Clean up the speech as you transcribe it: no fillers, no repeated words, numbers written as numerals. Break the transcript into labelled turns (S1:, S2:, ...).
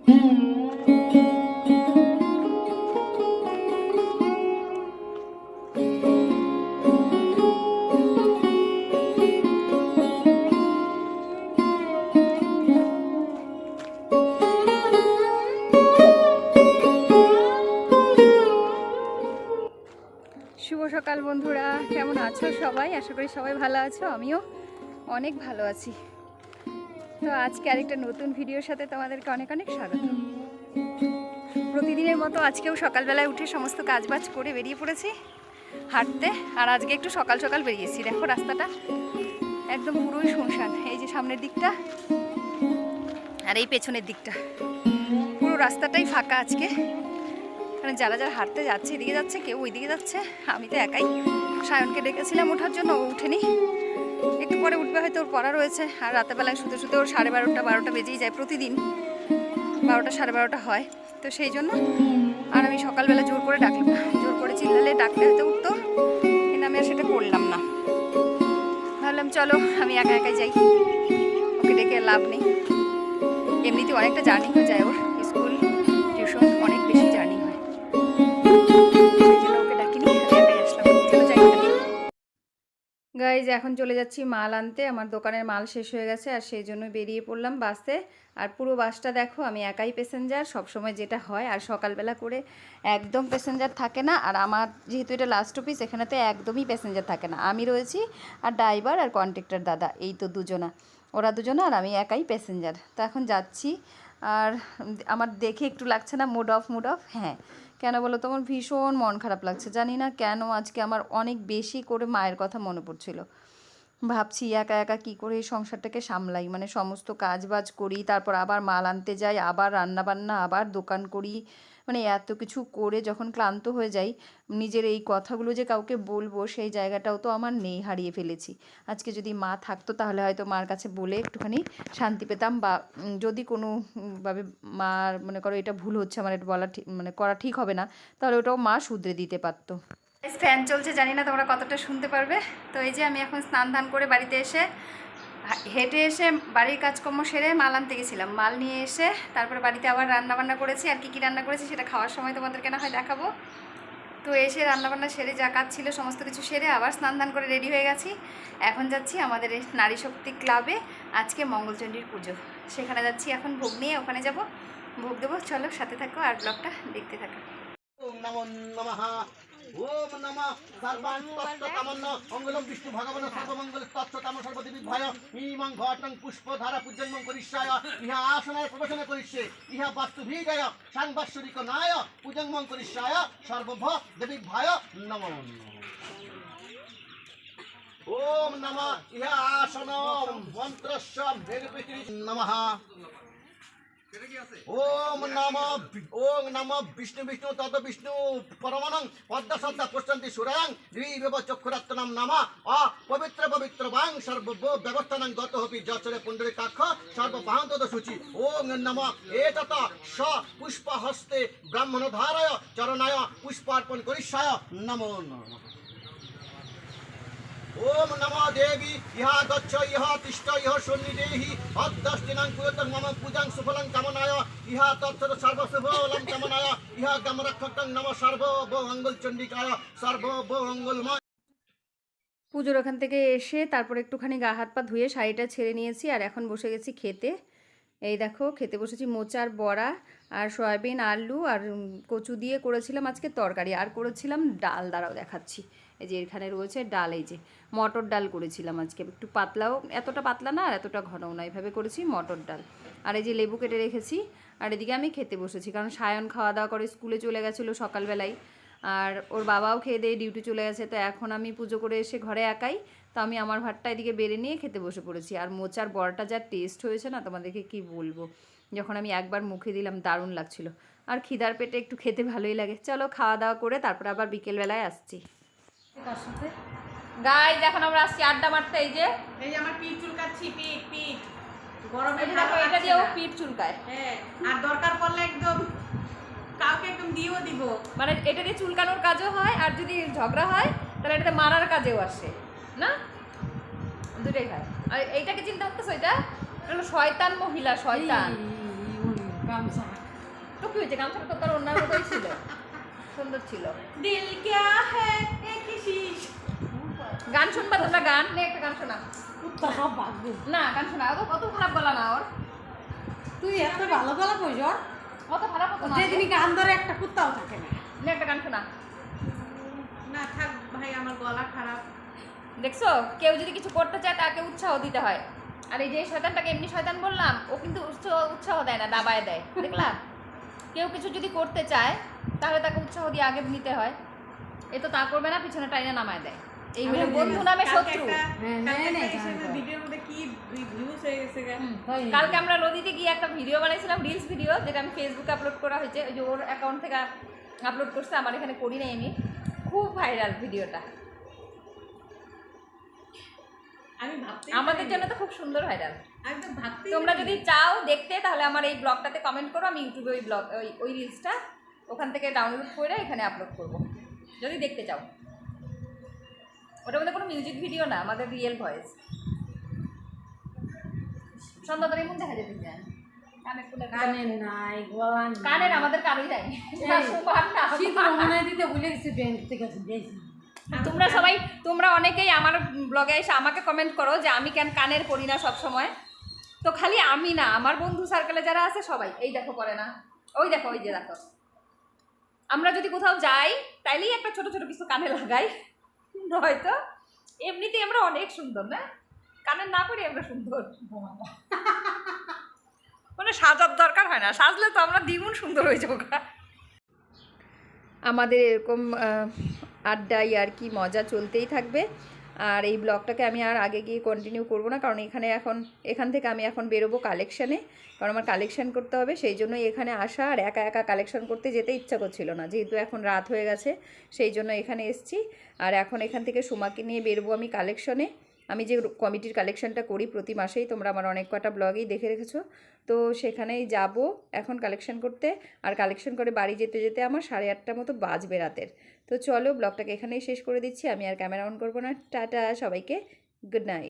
S1: শুভ সকাল বন্ধুরা, কেমন আছো সবাই? আশা করি সবাই ভালো আছো, আমিও অনেক ভালো আছি। তো আজকে আরেকটা নতুন ভিডিওর সাথে তোমাদেরকে অনেক অনেক স্বাগত। প্রতিদিনের মতো আজকেও সকালবেলায় উঠে সমস্ত কাজবাজ করে বেরিয়ে পড়েছি হাঁটতে। আর আজকে একটু সকাল সকাল বেরিয়েছি। দেখো রাস্তাটা একদম পুরোই শুনশান। এই যে সামনের দিকটা আর এই পেছনের দিকটা, পুরো রাস্তাটাই ফাঁকা আজকে। কারণ যারা যারা হাঁটতে যাচ্ছে, এদিকে যাচ্ছে, কেউ ওইদিকে যাচ্ছে। আমি তো একাই। সায়নকে ডেকেছিলাম ওঠার জন্য, ও উঠেনি। একটু পরে উঠবে, হয়তো ওর পড়া রয়েছে। আর রাতেরবেলায় শুতে শুতে ওর 12:30 বেজেই যায় প্রতিদিন। 12টা 12:30 হয়। তো সেই জন্য আর আমি সকালবেলা জোর করে ডাকলাম না। জোর করে চিল্লালে ডাকলে হয়তো উঠতো, কিন্তু আমি আর সেটা করলাম না। ভাবলাম চলো আমি একা একাই যাই, ওকে ডেকে লাভ নেই। এমনিতে অনেকটা জার্নি হয়ে যায়, ওর স্কুল টিউশন অনেক বেশি জার্নি হয়। সেই জন্য ওকে ডাকিনি, আমি একাই আসলাম। চলো যাই। গাইজ এখন চলে যাচ্ছি মাল আনতে। আমার দোকানের মাল শেষ হয়ে গেছে, আর সেই জন্য বেরিয়ে পড়লাম বাসে। আর পুরো বাসটা দেখো, আমি একাই প্যাসেঞ্জার সবসময় যেটা হয়। আর সকালবেলা করে একদম প্যাসেঞ্জার থাকে না। আর আমার যেহেতু এটা লাস্ট অফিস, এখানেতে একদমই প্যাসেঞ্জার থাকে না। আমি রয়েছি আর ড্রাইভার আর কন্ট্রাক্টর দাদা, এই তো দুজনা। ওরা দুজনা আর আমি একাই প্যাসেঞ্জার। তো এখন যাচ্ছি। আর আমার দেখে একটু লাগছে না মুড অফ? হ্যাঁ, কেন বলো? তোমার ভীষণ মন খারাপ লাগছে। জানি না কেন আজকে আমার অনেক বেশি করে মায়ের কথা মনে পড়ছিল। ভাবছি একা একা কী করে এই সংসারটাকে সামলাই, মানে সমস্ত কাজ বাজ করি, তারপর আবার মাল আনতে যাই, আবার রান্নাবান্না, আবার দোকান করি। মানে এত কিছু করে যখন ক্লান্ত হয়ে যাই, নিজের এই কথাগুলো যে কাউকে বলবো সেই জায়গাটাও তো আমার নেই, হারিয়ে ফেলেছি। আজকে যদি মা থাকতো তাহলে হয়তো মার কাছে বলে একটুখানি শান্তি পেতাম। বা যদি কোনোভাবে মার মনে করো এটা ভুল হচ্ছে, আমার এটা বলা ঠিক, মানে করা ঠিক হবে না, তাহলে ওটাও মা শুধরে দিতে পারতো। ফ্যান চলছে, জানি না তোমরা কতটা শুনতে পারবে। তো এই যে আমি এখন স্নান ধান করে বাড়িতে এসে হেঁটে এসে বাড়ির কাজকর্ম সেরে মাল আনতে গেছিলাম। মাল নিয়ে এসে তারপরে বাড়িতে আবার রান্নাবান্না করেছি। আর কী রান্না করেছি সেটা খাওয়ার সময় তোমাদেরকে না হয় দেখাবো। তো এসে রান্নাবান্না সেরে যা কাজ ছিল সমস্ত কিছু সেরে আবার স্নান ধান করে রেডি হয়ে গেছি। এখন যাচ্ছি আমাদের এই নারী শক্তি ক্লাবে, আজকে মঙ্গলচণ্ডীর পুজো। সেখানে যাচ্ছি এখন, ভোগ নিয়ে ওখানে যাব, ভোগ দেবো। চলো সাথে থাকো আর ব্লগটা দেখতে থাকো।
S2: ওম নমো নমঃ। ওম নমঃ সর্বান্তঃতমন্ন মঙ্গলম বিষ্ণু ভগবান সর্বমঙ্গল তৎসতাম সর্বদেবী ভয় ইমং ঘটং পুষ্পধারা পূজনমং করিষ্যায় ইহা আসনায় প্রবেশনে করিষ্যে ইহা বাস্তুভিজয় সাংবাৎসরিক নায় পূজনমং করিষ্যায় সর্বভ দেবী ভয় নমো ওম নমঃ ইহা আসনম মন্ত্রস্য ভেগপতি নমঃ ওম নমঃ বিষ্ণু বিষ্ণু তত বিষ্ণু পরমাণং পদ্মা সদ্যা পশ্যন্তি সুরাং দ্বিবেব চক্ষুরাত্মনাম নামা পবিত্র পবিত্র বাং সর্ব ব্যবস্থানাং গত হপি যচরে পুণ্ডরীকাক্ষ সর্ববাহন্ত শুচি ওম নমঃ এতত স পুষ্প হস্তে ব্রাহ্মণধারায় চরণায় পুষ্পার্পণ করিষ্যায় নমো নমঃ ওম নমো দেবী ইহা গচ্ছ ইহা তিষ্ঠ ইহ সন্নিধেহি অদ্দষ্টিনাং কুয়তং মম পূজাং সুফলং কামনায় ইহা তৎসদ সর্বশুভলং কামনায় ইহা গমরক্ষকং নম সর্বমঙ্গল চণ্ডিকায় সর্বমঙ্গলময়।
S1: পুজোর ওখান থেকে এসে তারপর একটুখানি গা হাত পা ধুয়ে শাড়িটা ছেড়ে নিয়েছি। আর এখন বসে গেছি খেতে। এই দেখো খেতে বসেছি মোচার বড়া আর সয়াবিন আলু আর কচু দিয়ে করেছিলাম আজকে তরকারি। আর করেছিলাম ডাল, দাঁড়াও দেখাচ্ছি। এই যে এখানে রয়েছে ডাল, এই যে মটর ডাল করেছিলাম আজকে। একটু পাতলাও, এতটা পাতলা না আর এতটা ঘনও না, এইভাবে করেছি মটর ডাল। আর এই যে লেবু কেটে রেখেছি। আর এদিকে আমি খেতে বসেছি, কারণ সায়ন খাওয়া দাওয়া করে স্কুলে চলে গেছিলো সকালবেলায়। আর ওর বাবাও খেয়ে দিয়ে ডিউটি চলে গেছে। তো এখন আমি পুজো করে এসে ঘরে একাই, তো আমি আমার ভাতটা এদিকে বেড়ে নিয়ে খেতে বসে পড়েছি। আর মোচার বড়াটা যা টেস্ট হয়েছে না, তোমাদেরকে কি বলবো। যখন আমি একবার মুখে দিলাম দারুণ লাগছিল। আর খিদার পেটে একটু খেতে ভালোই লাগে। চলো খাওয়া দাওয়া করে তারপরে আবার বিকেলবেলায় আসছি। গাইজ এখন আমরা আসছি আড্ডা মারতে। এই যে
S3: আমার পিঠ চুলকাচ্ছি, পিঠ গরমে
S1: দেখো, এটা দিয়েও পিঠ চুলকায়।
S3: হ্যাঁ, আর দরকার পড়লে একদম কাউকে একদম দিয়েও দিব।
S1: মানে এটা দিয়ে চুলকানোর কাজও হয়, আর যদি ঝগড়া হয় তাহলে এটাতে মারার কাজেও আসে না, দুটোই হয়। আর এইটাকে চিন্তা করতেছো, এটা হলো শয়তান মহিলা, শয়তান।
S4: গামছা
S1: তো কি হয়েছে, গামছাটা তো তার অন্যার মতোই ছিল, সুন্দর ছিল।
S3: দিল ক্যা হ্যায় এ কিসি
S1: গান শুনবা তোমরা? গান নে, একটা গান শোনা।
S4: কুত্তা সব ভাগবে।
S1: না গান শোনা, অত খারাপ বলা না ওর,
S4: তুই এত ভালো গলা কইস ওর?
S1: অত খারাপ হতো না।
S4: যেদিনই গান ধরে একটা কুত্তাও থাকে না।
S1: নে একটা গান শোনা।
S3: না থাক ভাই, আমার গলা খারাপ।
S1: দেখছো, কেউ যদি কিছু করতে চায় তাকে উৎসাহ দিতে হয়। আর এই যে শয়তানটাকে এমনি শয়তান বললাম, ও কিন্তু উৎসাহ দেয় না, দাবায় দেয়, দেখলা? কেউ কিছু যদি করতে চায় তাহলে তাকে উৎসাহ দিয়ে আগে নিতে হয়। এ তো তা করবে না, পিছনে টাইনে নামায় দেয়। এই হলো বন্ধু নামে শত্রু।
S3: ভিডিওর মধ্যে কি ভিউজ হয়ে গেছে গা।
S1: কালকে আমরা নদীতে গিয়ে একটা ভিডিও বানাইছিলাম, রিলস ভিডিও, যেটা আমি ফেসবুকে আপলোড করা হয়েছে, ওই যে ওর অ্যাকাউন্ট থেকে আপলোড করছে, আমার এখানে করি নাই আমি। খুব ভাইরাল ভিডিওটা,
S3: আমি ভাবতে
S1: আমাদের জন্য তো খুব সুন্দর ভাইরাল।
S3: আমি তো ভাবতে
S1: তোমরা যদি চাও দেখতে তাহলে আমার এই ব্লগটাতে কমেন্ট করো, আমি ইউটিউবে ওই ব্লগ ওই রিলসটা ওখান থেকে ডাউনলোড করে এখানে আপলোড করব, যদি দেখতে চাও। ওটার মধ্যে কোনো মিউজিক ভিডিও না, আমাদের রিয়েল ভয়েস। সন্ধ্যা তোর এমন দেখা যেতে চায় কানের ফুলের
S4: কানের নাই, গলা নাই।
S1: কানের আমাদের কারোই নাই। না, সুপার না।
S4: শীঘ্র মনে দিতে ভুলে গেছি, ব্যাংক থেকে দিয়েছি।
S1: তোমরা সবাই, তোমরা অনেকেই আমার ব্লগে এসে আমাকে কমেন্ট করো যে আমি কেন কানের পরি না সব সময়। তো খালি আমি না, আমার বন্ধু সার্কেলে যারা আছে সবাই, এই দেখো পরে না, ওই দেখো, ওই যে দেখো। আমরা যদি কোথাও যাই তাইলেই একটা ছোট ছোট কিছু কানে লাগাই, হয়তো এমনিতেই আমরা অনেক সুন্দর না, কানের না পরি আমরা সুন্দর। মানে সাজার দরকার হয় না, সাজলে তো আমরা দ্বিগুণ সুন্দর হয়ে যাবো। আমাদের এরকম আড্ডাই আর কি মজা চলতেই থাকবে। আর এই ব্লগটাকে আমি আর আগে গিয়ে কন্টিনিউ করব না, কারণ এখান থেকে আমি এখন বেরোবো কালেকশানে, কারণ আমার কালেকশান করতে হবে। সেই জন্যই এখানে আসা, আর একা একা কালেকশান করতে যেতে ইচ্ছা করছিল না, যেহেতু এখন রাত হয়ে গেছে, সেই জন্য এখানে এসেছি। আর এখন এখান থেকে সুমাকে নিয়ে বেরোবো আমি কালেকশানে। আমি যে কমিটির কালেকশানটা করি প্রতি মাসেই, তোমরা আমার অনেক কটা ব্লগেই দেখে রেখেছো, তো সেখানেই যাব এখন কালেকশান করতে। আর কালেকশান করে বাড়ি যেতে যেতে আমার 8:30 মতো বাজবে রাতের। তো চলো ব্লগটাকে এখানেই শেষ করে দিচ্ছি, আমি আর ক্যামেরা অন করবো না। টাটা সবাইকে, গুড নাইট।